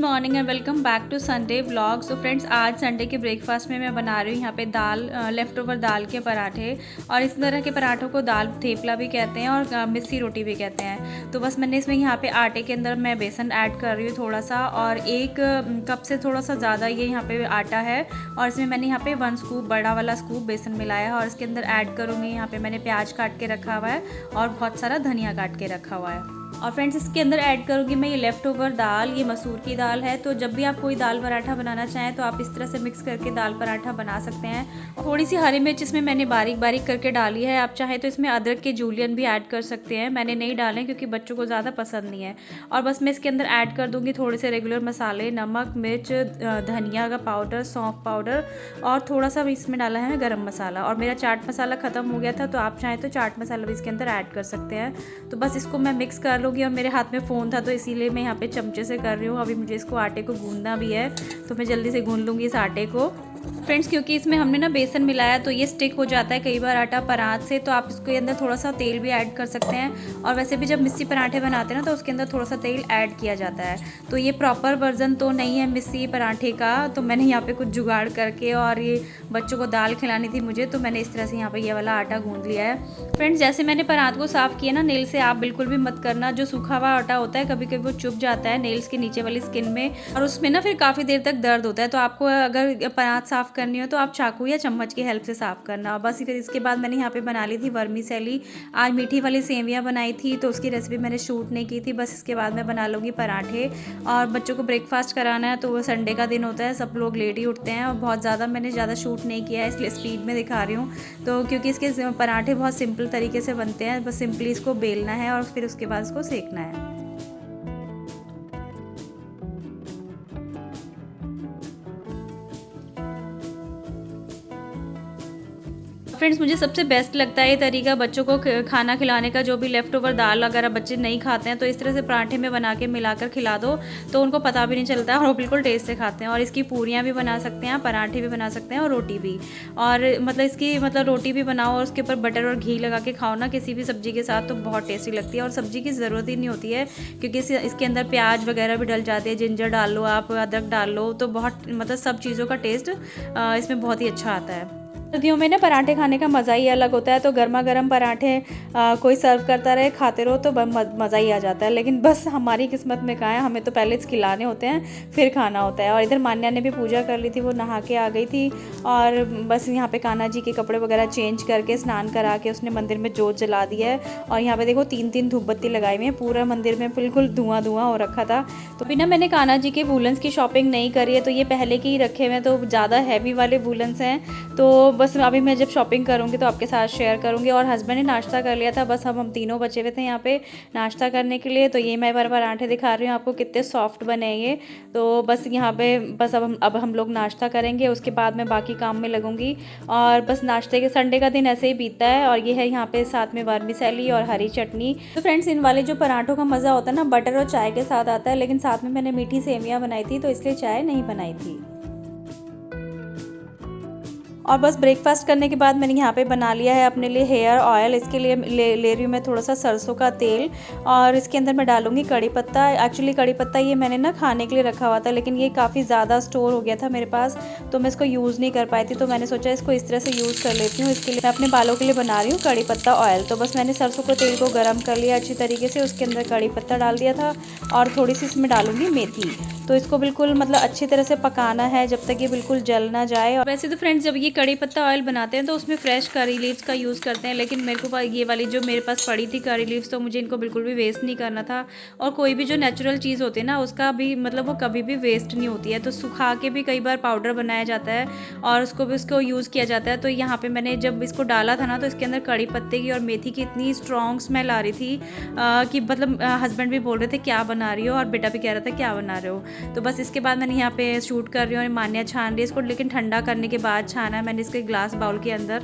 Morning and welcome back to Sunday vlog. So friends, आज Sunday के breakfast में मैं बना रही हूँ यहाँ पे दाल लेफ़्ट ओवर दाल के पराठे। और इस तरह के पराठों को दाल थेपला भी कहते हैं और मिस्सी रोटी भी कहते हैं। तो बस मैंने इसमें यहाँ पे आटे के अंदर मैं बेसन ऐड कर रही हूँ थोड़ा सा, और एक कप से थोड़ा सा ज़्यादा ये यहाँ पे आटा है। और इसमें मैंने यहाँ पे 1 स्कूप बड़ा वाला स्कूप बेसन मिलाया है और इसके अंदर ऐड करूँगी। यहाँ पे मैंने प्याज काट के रखा हुआ है और बहुत सारा धनिया काट के रखा हुआ है। और फ्रेंड्स, इसके अंदर ऐड करूँगी मैं ये लेफ़्ट ओवर दाल। ये मसूर की दाल है। तो जब भी आप कोई दाल पराठा बनाना चाहें तो आप इस तरह से मिक्स करके दाल पराठा बना सकते हैं। और थोड़ी सी हरी मिर्च इसमें मैंने बारीक बारीक करके डाली है। आप चाहें तो इसमें अदरक के जूलियन भी ऐड कर सकते हैं। मैंने नहीं डाले क्योंकि बच्चों को ज़्यादा पसंद नहीं है। और बस मैं इसके अंदर ऐड कर दूँगी थोड़े से रेगुलर मसाले, नमक, मिर्च, धनिया का पाउडर, सौंफ पाउडर, और थोड़ा सा भी इसमें डाला है गरम मसाला। और मेरा चाट मसाला ख़त्म हो गया था, तो आप चाहें तो चाट मसाला भी इसके अंदर ऐड कर सकते हैं। तो बस इसको मैं मिक्स कर लूँगी। और मेरे हाथ में फ़ोन था तो इसीलिए मैं यहाँ पे चमचे से कर रही हूँ। अभी मुझे इसको आटे को गूंदना भी है, तो मैं जल्दी से गूंद लूँगी इस आटे को। फ्रेंड्स, क्योंकि इसमें हमने ना बेसन मिलाया तो ये स्टिक हो जाता है कई बार आटा परात से, तो आप इसके अंदर थोड़ा सा तेल भी ऐड कर सकते हैं। और वैसे भी जब मिस्सी पराठे बनाते हैं ना तो उसके अंदर थोड़ा सा तेल ऐड किया जाता है। तो ये प्रॉपर वर्जन तो नहीं है मिस्सी पराठे का, तो मैंने यहाँ पे कुछ जुगाड़ करके, और ये बच्चों को दाल खिलानी थी मुझे, तो मैंने इस तरह से यहाँ पे ये वाला आटा गूंद लिया है। फ्रेंड्स, जैसे मैंने परात को साफ़ किया ना नेल से, आप बिल्कुल भी मत करना। जो सूखा हुआ आटा होता है कभी कभी वो चुभ जाता है नेल्स के नीचे वाली स्किन में, और उसमें ना फिर काफ़ी देर तक दर्द होता है। तो आपको अगर परात साफ़ करनी हो तो आप चाकू या चम्मच की हेल्प से साफ़ करना। बस फिर इसके बाद मैंने यहाँ पे बना ली थी वर्मीसेली। आज मीठी वाली सेवियाँ बनाई थी, तो उसकी रेसिपी मैंने शूट नहीं की थी। बस इसके बाद मैं बना लूँगी पराठे। और बच्चों को ब्रेकफास्ट कराना है, तो वो संडे का दिन होता है, सब लोग लेट ही उठते हैं। और बहुत ज़्यादा मैंने ज़्यादा शूट नहीं किया है, इसलिए स्पीड में दिखा रही हूँ। तो क्योंकि इसके पराठे बहुत सिंपल तरीके से बनते हैं, बस सिंपली इसको बेलना है और फिर उसके बाद इसको सेकना है। फ्रेंड्स, मुझे सबसे बेस्ट लगता है ये तरीका बच्चों को खाना खिलाने का। जो भी लेफ़्ट ओवर दाल अगर बच्चे नहीं खाते हैं तो इस तरह से पराठे में बना के मिलाकर खिला दो, तो उनको पता भी नहीं चलता है और वो बिल्कुल टेस्ट से खाते हैं। और इसकी पूरियाँ भी बना सकते हैं, पराठे भी बना सकते हैं और रोटी भी। और इसकी रोटी भी बनाओ और उसके ऊपर बटर और घी लगा के खाओ ना किसी भी सब्ज़ी के साथ, तो बहुत टेस्टी लगती है। और सब्ज़ी की ज़रूरत ही नहीं होती है, क्योंकि इसके अंदर प्याज वगैरह भी डल जाते हैं। जिंजर डाल लो, आप अदरक डाल लो, तो बहुत सब चीज़ों का टेस्ट इसमें बहुत ही अच्छा आता है। सर्दियों में ना पराठे खाने का मज़ा ही अलग होता है। तो गर्मा गर्म पराठे कोई सर्व करता रहे, खाते रहो, तो मज़ा ही आ जाता है। लेकिन बस हमारी किस्मत में कहाँ है, हमें तो पहले खिलाने होते हैं फिर खाना होता है। और इधर मान्या ने भी पूजा कर ली थी, वो नहा के आ गई थी। और बस यहाँ पे कान्हा जी के कपड़े वगैरह चेंज करके स्नान करा के उसने मंदिर में जोत जला दी है। और यहाँ पे देखो 3-3 धूप बत्ती लगाई हुई है। पूरा मंदिर में बिल्कुल धुआं धुआं हो रखा था। तो बिना मैंने कान्हा जी के वूलन्स की शॉपिंग नहीं करी है, तो ये पहले के ही रखे हुए हैं, तो ज़्यादा हैवी वाले वूलन्स हैं। तो बस अभी मैं जब शॉपिंग करूँगी तो आपके साथ शेयर करूँगी। और हस्बैंड ने नाश्ता कर लिया था, बस हम तीनों बचे हुए थे यहाँ पे नाश्ता करने के लिए। तो ये मैं पराठे दिखा रही हूँ आपको, कितने सॉफ्ट बने ये। तो बस यहाँ पे बस अब हम लोग नाश्ता करेंगे, उसके बाद मैं बाकी काम में लगूंगी। और बस नाश्ते के संडे का दिन ऐसे ही बीतता है। और ये है यहाँ पे साथ में वर्मीसेली और हरी चटनी। तो फ्रेंड्स, इन वाले जो पराठों का मज़ा होता है ना, बटर और चाय के साथ आता है। लेकिन साथ में मैंने मीठी सेवियाँ बनाई थी, तो इसलिए चाय नहीं बनाई थी। और बस ब्रेकफास्ट करने के बाद मैंने यहाँ पे बना लिया है अपने लिए हेयर ऑयल। इसके लिए ले रही हूँ मैं थोड़ा सा सरसों का तेल, और इसके अंदर मैं डालूँगी कड़ी पत्ता। एक्चुअली कड़ी पत्ता ये मैंने ना खाने के लिए रखा हुआ था, लेकिन ये काफ़ी ज़्यादा स्टोर हो गया था मेरे पास, तो मैं इसको यूज़ नहीं कर पाई थी। तो मैंने सोचा इसको इस तरह से यूज़ कर लेती हूँ। इसके लिए मैं अपने बालों के लिए बना रही हूँ कड़ी पत्ता ऑयल। तो बस मैंने सरसों के तेल को गर्म कर लिया अच्छी तरीके से, उसके अंदर कड़ी पत्ता डाल दिया था, और थोड़ी सी इसमें डालूँगी मेथी। तो इसको बिल्कुल अच्छी तरह से पकाना है जब तक ये बिल्कुल जल ना जाए। और वैसे तो फ्रेंड्स, जब ये कड़ी पत्ता ऑयल बनाते हैं तो उसमें फ्रेश करी लीव्स का यूज़ करते हैं, लेकिन मेरे को ये वाली जो मेरे पास पड़ी थी करी लीव्स, तो मुझे इनको बिल्कुल भी वेस्ट नहीं करना था। और कोई भी जो नेचुरल चीज़ होती है ना, उसका भी वो कभी भी वेस्ट नहीं होती है। तो सुखा के भी कई बार पाउडर बनाया जाता है और उसको यूज़ किया जाता है। तो यहाँ पर मैंने जब इसको डाला था ना, तो इसके अंदर कड़ी पत्ते की और मेथी की इतनी स्ट्रॉन्ग स्मेल आ रही थी कि हस्बैंड भी बोल रहे थे क्या बना रही हो, और बेटा भी कह रहा था क्या बना रहे हो। तो बस इसके बाद मैंने यहाँ पे शूट कर रही हूँ और मान्या छान रही है इसको, लेकिन ठंडा करने के बाद छाना है मैंने इसके ग्लास बाउल के अंदर।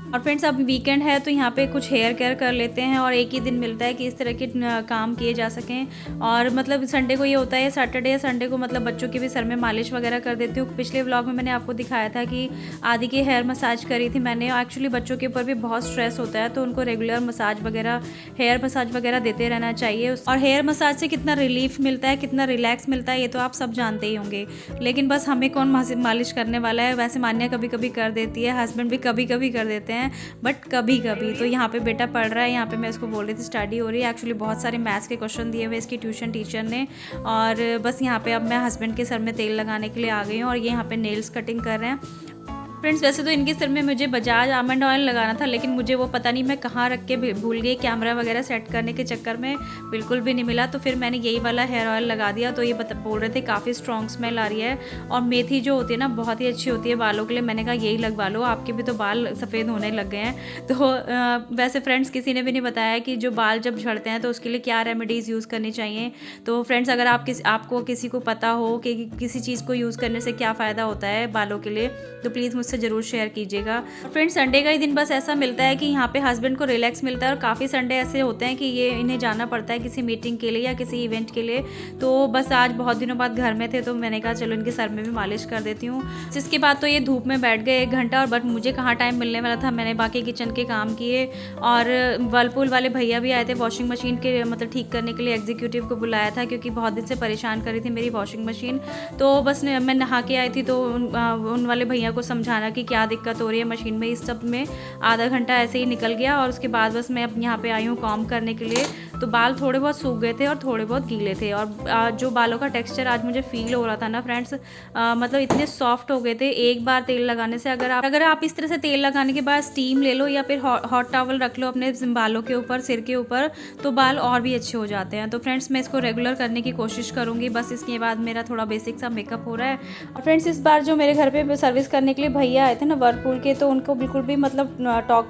और फ्रेंड्स अब वीकेंड है तो यहाँ पे कुछ हेयर केयर कर लेते हैं और एक ही दिन मिलता है कि इस तरह के काम किए जा सकें। और मतलब संडे को ये होता है, सैटरडे या संडे को मतलब बच्चों के भी सर में मालिश वगैरह कर देती हूँ। पिछले व्लॉग में मैंने आपको दिखाया था कि आदि की हेयर मसाज करी थी मैंने। एक्चुअली बच्चों के ऊपर भी बहुत स्ट्रेस होता है तो उनको रेगुलर मसाज वगैरह, हेयर मसाज वगैरह देते रहना चाहिए। और हेयर मसाज से कितना रिलीफ मिलता है, कितना रिलैक्स मिलता है, ये तो आप सब जानते ही होंगे। लेकिन बस हमें कौन मालिश करने वाला है। वैसे मान्या कभी कभी कर देती है, हस्बैंड भी कभी कभी कर देते हैं, बट कभी कभी। तो यहाँ पे बेटा पढ़ रहा है, यहाँ पे मैं इसको बोल रही थी स्टडी हो रही है। एक्चुअली बहुत सारे मैथ्स के क्वेश्चन दिए हुए इसकी ट्यूशन टीचर ने। और बस यहाँ पे अब मैं हस्बैंड के सर में तेल लगाने के लिए आ गई हूँ और ये यहाँ पे नेल्स कटिंग कर रहे हैं। फ्रेंड्स वैसे तो इनके सिर में मुझे बजाज आमंड ऑयल लगाना था, लेकिन मुझे वो पता नहीं मैं कहाँ रख के भूल गई, कैमरा वगैरह सेट करने के चक्कर में बिल्कुल भी नहीं मिला। तो फिर मैंने यही वाला हेयर ऑयल लगा दिया। तो ये बोल रहे थे काफ़ी स्ट्रॉन्ग स्मेल आ रही है और मेथी जो होती है ना बहुत ही अच्छी होती है बालों के लिए। मैंने कहा यही लगवा लो, आपके भी तो बाल सफ़ेद होने लग गए हैं। तो वैसे फ्रेंड्स किसी ने भी नहीं बताया कि जो बाल जब झड़ते हैं तो उसके लिए क्या रेमेडीज़ यूज़ करनी चाहिए। तो फ्रेंड्स अगर आपको किसी को पता हो कि किसी चीज़ को यूज़ करने से क्या फ़ायदा होता है बालों के लिए, तो प्लीज़ मुझसे ज़रूर शेयर कीजिएगा। फ्रेंड्स संडे का ही दिन बस ऐसा मिलता है कि यहाँ पे हस्बैंड को रिलैक्स मिलता है और काफ़ी संडे ऐसे होते हैं कि ये इन्हें जाना पड़ता है किसी मीटिंग के लिए या किसी इवेंट के लिए। तो बस आज बहुत दिनों बाद घर में थे तो मैंने कहा चलो इनके सर में भी मालिश कर देती हूँ। जिसके बाद तो ये धूप में बैठ गए 1 घंटा, और बट मुझे कहाँ टाइम मिलने वाला था। मैंने बाकी किचन के काम किए और वर्लपूल वाले भैया भी आए थे वॉशिंग मशीन के मतलब ठीक करने के लिए। एग्जीक्यूटिव को बुलाया था क्योंकि बहुत दिन से परेशान कर रही थी मेरी वॉशिंग मशीन। तो बस मैं नहा के आई थी तो उन वाले भैया को समझाना कि क्या दिक्कत हो रही है मशीन में। इस सब में आधा घंटा ऐसे ही निकल गया और उसके बाद बस मैं अब यहाँ पे आई हूँ कॉम करने के लिए। तो बाल थोड़े बहुत सूख गए थे और थोड़े बहुत गीले थे और जो बालों का टेक्सचर आज मुझे फील हो रहा था ना फ्रेंड्स, मतलब इतने सॉफ्ट हो गए थे एक बार तेल लगाने से। अगर आप इस तरह से तेल लगाने के बाद स्टीम ले लो या फिर हॉट टॉवल रख लो अपने बालों के ऊपर, सिर के ऊपर, तो बाल और भी अच्छे हो जाते हैं। तो फ्रेंड्स मैं इसको रेगुलर करने की कोशिश करूँगी। बस इसके बाद मेरा थोड़ा बेसिक सा मेकअप हो रहा है। और फ्रेंड्स इस बार जो मेरे घर पे सर्विस करने के लिए भैया आए थे ना वर्लपूल के, तो उनको बिल्कुल भी मतलब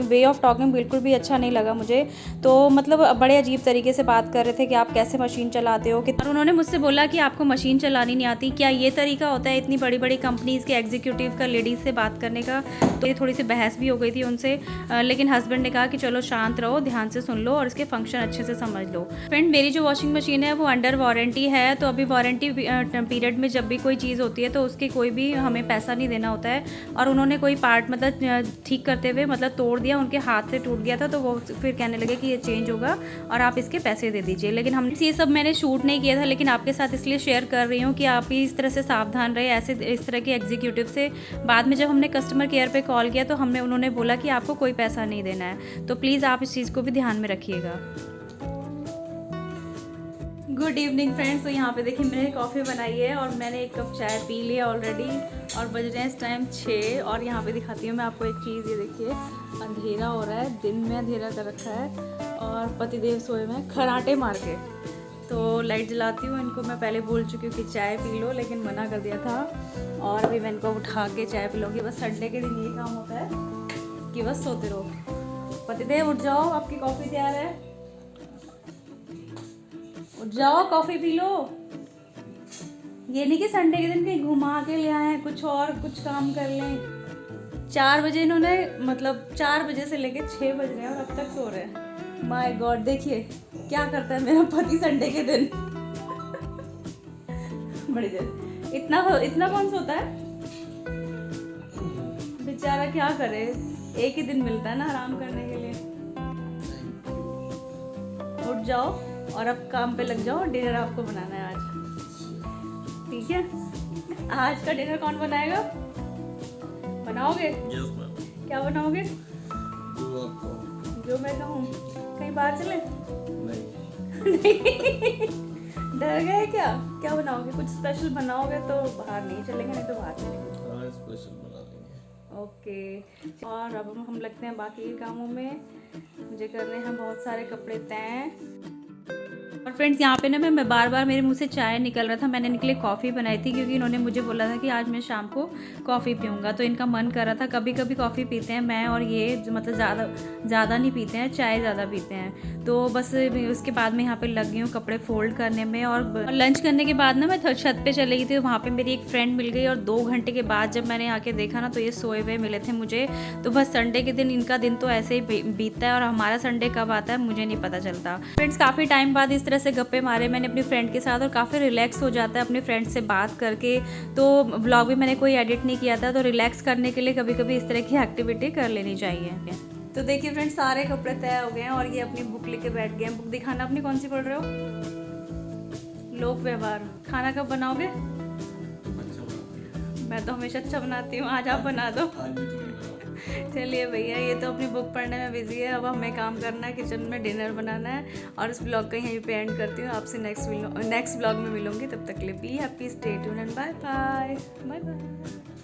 वे ऑफ टॉकिंग बिल्कुल भी अच्छा नहीं लगा मुझे। तो मतलब बड़े अजीब तरीके से बात कर रहे थे कि आप कैसे मशीन चलाते हो। और उन्होंने मुझसे बोला कि आपको मशीन चलानी नहीं आती क्या? ये तरीका होता है इतनी बड़ी बड़ी कंपनीज़ के एग्जीक्यूटिव का लेडीज़ से बात करने का? तो ये थोड़ी सी बहस भी हो गई थी उनसे, लेकिन हस्बैंड ने कहा कि चलो शांत रहो, ध्यान से सुन लो और इसके फंक्शन अच्छे से समझ लो। फ्रेंड मेरी जो वॉशिंग मशीन है वो अंडर वारंटी है। तो अभी वारंटी पीरियड में जब भी कोई चीज़ होती है तो उसके कोई भी हमें पैसा नहीं देना होता है। और उन्होंने कोई पार्ट मतलब ठीक करते हुए मतलब तोड़ दिया, उनके हाथ से टूट गया था, तो वो फिर कहने लगे कि ये चेंज होगा और आप इसके पैसे दे दीजिए। लेकिन हमने ये सब मैंने शूट नहीं किया था, लेकिन आपके साथ इसलिए शेयर कर रही हूँ कि आप भी इस तरह से सावधान रहे ऐसे इस तरह के एग्जीक्यूटिव से। बाद में जब हमने कस्टमर केयर पे कॉल किया तो उन्होंने बोला कि आपको कोई पैसा नहीं देना है। तो प्लीज़ आप इस चीज़ को भी ध्यान में रखिएगा। Good evening friends. तो यहाँ पे देखिए मैंने कॉफ़ी बनाई है और मैंने 1 कप चाय पी लिया ऑलरेडी और बज रहे हैं इस टाइम 6। और यहाँ पे दिखाती हूँ मैं आपको एक चीज़, ये देखिए अंधेरा हो रहा है, दिन में अंधेरा कर रखा है और पतिदेव सोए में खराटे मार के। तो लाइट जलाती हूँ। इनको मैं पहले बोल चुकी हूँ कि चाय पी लो, लेकिन मना कर दिया था और अभी मैं इनको उठा के चाय पी लूँगी। बस संडे के दिन ये काम होता है कि बस सोते रहो। पतिदेव उठ जाओ, आपकी कॉफ़ी तैयार है, उठ जाओ कॉफ़ी पी लो। ये नहीं कि संडे के दिन कहीं घुमा के ले आए हैं, कुछ काम कर लें। 4 बजे इन्होंने मतलब 4 बजे से लेके 6 बज रहे हैं और अब तक सो रहे हैं। माय गॉड, देखिए क्या करता है मेरा पति संडे के दिन। बड़ी देर इतना कौन सोता है बेचारा, क्या करे, एक ही दिन मिलता है ना आराम करने के लिए। उठ जाओ और अब काम पे लग जाओ। डिनर आपको बनाना है आज, ठीक है? आज का डिनर कौन बनाएगा? बनाओगे? yes, क्या बनाओगे? जो मैं कहूँ। कहीं बाहर चले? नहीं। डर गए क्या? क्या बनाओगे? कुछ स्पेशल बनाओगे तो बाहर नहीं चलेंगे, नहीं तो बाहर चलेंगे। स्पेशल बना लेंगे। ओके। और अब हम लगते हैं बाकी के कामों में। मुझे करने हैं बहुत सारे कपड़े तय। और फ्रेंड्स यहाँ पे ना मैं बार बार मेरे मुंह से चाय निकल रहा था, मैंने निकले कॉफ़ी बनाई थी क्योंकि इन्होंने मुझे बोला था कि आज मैं शाम को कॉफ़ी पीऊँगा, तो इनका मन कर रहा था। कभी कभी कॉफ़ी पीते हैं मैं और ये, मतलब ज़्यादा नहीं पीते हैं, चाय ज़्यादा पीते हैं। तो बस उसके बाद में यहाँ पे लग गई हूँ कपड़े फोल्ड करने में। और लंच करने के बाद ना मैं छत पे चली गई थी, वहाँ पे मेरी एक फ्रेंड मिल गई और 2 घंटे के बाद जब मैंने आके देखा ना तो ये सोए हुए मिले थे मुझे। तो बस संडे के दिन इनका दिन तो ऐसे ही बीतता है और हमारा संडे कब आता है मुझे नहीं पता चलता। फ्रेंड्स काफ़ी टाइम बाद इस तरह से गप्पे मारे मैंने अपनी फ्रेंड के साथ और काफ़ी रिलैक्स हो जाता है अपने फ्रेंड से बात करके। तो व्लॉग भी मैंने कोई एडिट नहीं किया था, तो रिलैक्स करने के लिए कभी कभी इस तरह की एक्टिविटी कर लेनी चाहिए। तो देखिए फ्रेंड्स सारे कपड़े तय हो गए हैं और ये अपनी बुक लेके बैठ गए हैं। बुक दिखाना अपनी, कौन सी पढ़ रहे हो? लोक व्यवहार। खाना कब बनाओगे? मैं तो हमेशा अच्छा बनाती हूँ, आज आप बना दो। चलिए भैया, ये तो अपनी बुक पढ़ने में बिजी है, अब हमें काम करना है, किचन में डिनर बनाना है। और इस ब्लॉग का यहीं पे एंड करती हूँ। आपसे नेक्स्ट ब्लॉग में मिलूंगी, तब तक के लिए be happy, stay tuned and bye bye. Bye bye.